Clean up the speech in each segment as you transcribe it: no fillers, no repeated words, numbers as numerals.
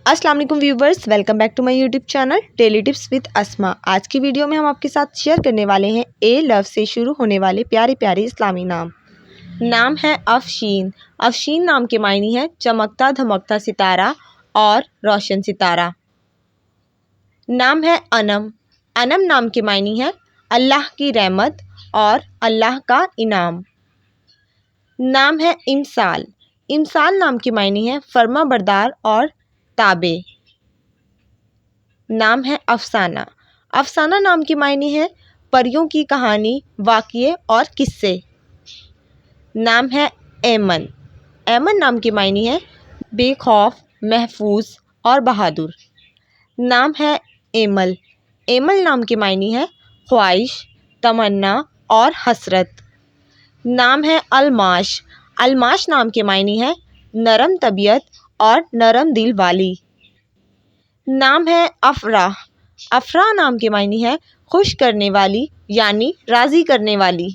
अस्सलाम वालेकुम viewers, welcome back to my YouTube channel daily tips with Asma. आज की वीडियो में हम आपके साथ शेयर करने वाले हैं ए लव से शुरू होने वाले प्यारे प्यारे इस्लामी नाम। नाम है अफशीन। अफशीन नाम के मायने हैं चमकता धमकता सितारा और रोशन सितारा। नाम है अनम। अनम नाम के मायने हैं अल्लाह की रहमत और अल्लाह का इनाम। नाम है इमसाल। इमसाल नाम के मायने हैं फर्मा बरदार और ताबे। नाम है अफसाना। अफसाना नाम के मायने हैं परियों की कहानी, वाक़िए और किस्से। नाम है ऐमन। ऐमन नाम के मायने हैं बेखौफ, महफूज और बहादुर। नाम है एमल। एमल नाम के मायने हैं ख्वाहिश, तमन्ना और हसरत। नाम है अलमाश। अलमाश नाम के मायने हैं नरम तबीयत और नरम दिल वाली। नाम है अफरा। अफरा नाम के मायने हैं खुश करने वाली यानी राज़ी करने वाली।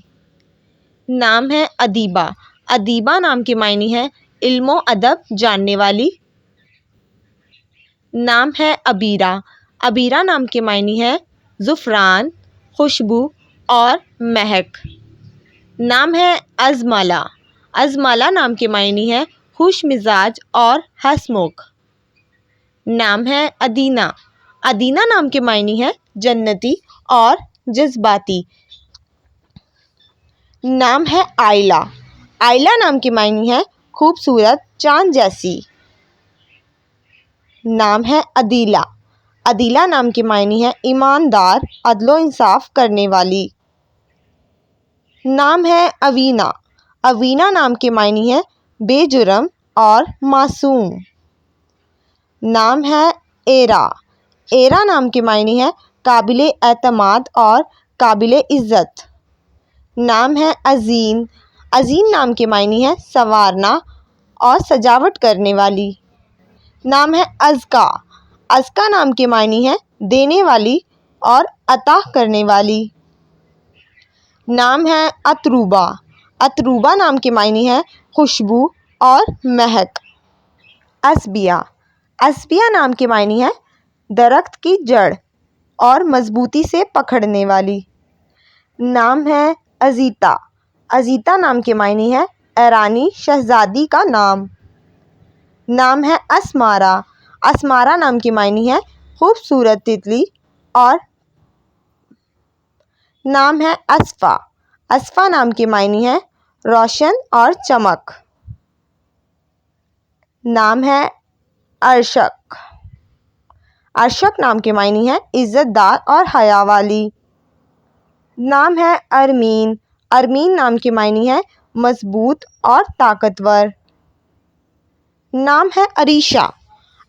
नाम है अदीबा। अदीबा नाम के मायने हैं इल्मो अदब जानने वाली। नाम है अबीरा। अबीरा नाम के मायने हैं ज़ुफ़रान, खुशबू और महक। नाम है अज़माला। अज़माला नाम के मायने हैं खुश मिजाज और हंसमुख। नाम है अदीना। अदीना नाम के मायने हैं जन्नती और जज्बाती। नाम है आयला। आयला नाम के मायने हैं खूबसूरत चांद जैसी। नाम है अदीला। अदीला नाम के मायने हैं ईमानदार, अदलो इंसाफ करने वाली। नाम है अवीना। अवीना नाम के मायने हैं बेजुर्म और मासूम। नाम है एरा। एरा नाम के मायने हैं काबिले एतमाद और काबिले इज़्ज़त। नाम है अजीन। अजीन नाम के मायने हैं संवारना और सजावट करने वाली। नाम है अज़का। अज़का नाम के मायने हैं देने वाली और अता करने वाली। नाम है अतरूबा। अतरूबा नाम के मायने हैं खुशबू और महक। अस्बिया। अस्बिया नाम के मायने हैं दरख्त की जड़ और मजबूती से पकड़ने वाली। नाम है अजीता। अजीता नाम के मायने हैं ईरानी शहजादी का नाम। नाम है असमारा। असमारा नाम के मायने हैं खूबसूरत तितली और नाम है असफ़ा। असफ़ा नाम के मायने हैं रोशन और चमक। नाम है अरशक। अरशक नाम के मायने हैं इज़्ज़तदार और हया वाली। नाम है अरमीन। अरमीन नाम के मायने हैं मजबूत और ताकतवर। नाम है अरीशा।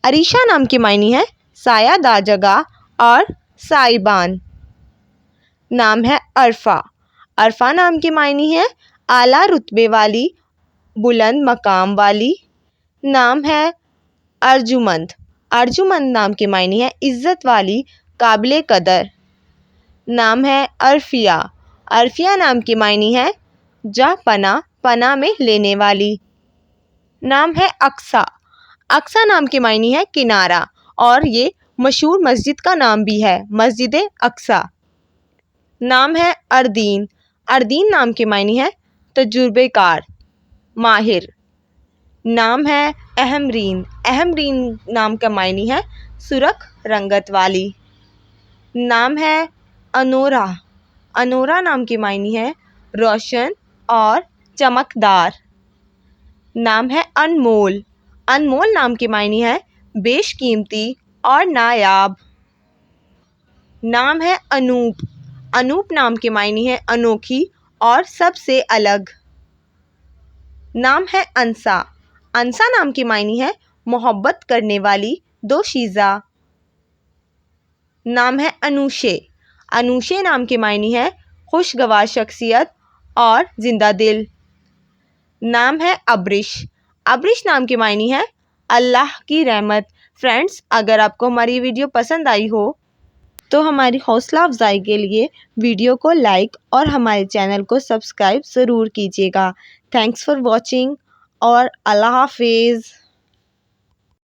अरीशा नाम के मायने हैं सायादार जगह और साइबान। नाम है अरफा। अरफा नाम के मायने हैं आला रुतबे वाली, बुलंद मकाम वाली। नाम है अर्जुमंद। अर्जुमंद नाम के मायने हैं इज़्ज़त वाली, काबिले कदर। नाम है अरफिया। अरफिया नाम के मायने हैं जा पना, पना में लेने वाली। नाम है अक्सा। अक्सा नाम के मायने हैं किनारा और ये मशहूर मस्जिद का नाम भी है, मस्जिद अक्सा। नाम है अर्दीन। अर्दीन नाम के मायने हैं तजुर्बेकार, माहिर। नाम है अहमरीन। अहमरीन नाम का मायने है सुरख रंगत वाली। नाम है अनोरा। अनोरा नाम के मायने हैं रोशन और चमकदार। नाम है अनमोल। अनमोल नाम के मायने हैं बेशकीमती और नायाब। नाम है अनूप। अनूप नाम के मायने हैं अनोखी और सबसे अलग। नाम है अंसा। अंसा नाम के मायने हैं मोहब्बत करने वाली दोशीज़ा। नाम है अनूशे। अनूशे नाम के मायने हैं खुशगवार शख्सियत और जिंदा दिल। नाम है अब्रिश। अब्रिश नाम के मायने हैं अल्लाह की रहमत। फ्रेंड्स, अगर आपको हमारी वीडियो पसंद आई हो तो हमारी हौसला अफजाई के लिए वीडियो को लाइक और हमारे चैनल को सब्सक्राइब ज़रूर कीजिएगा। थैंक्स फॉर वॉचिंग और अल्लाह हाफिज़।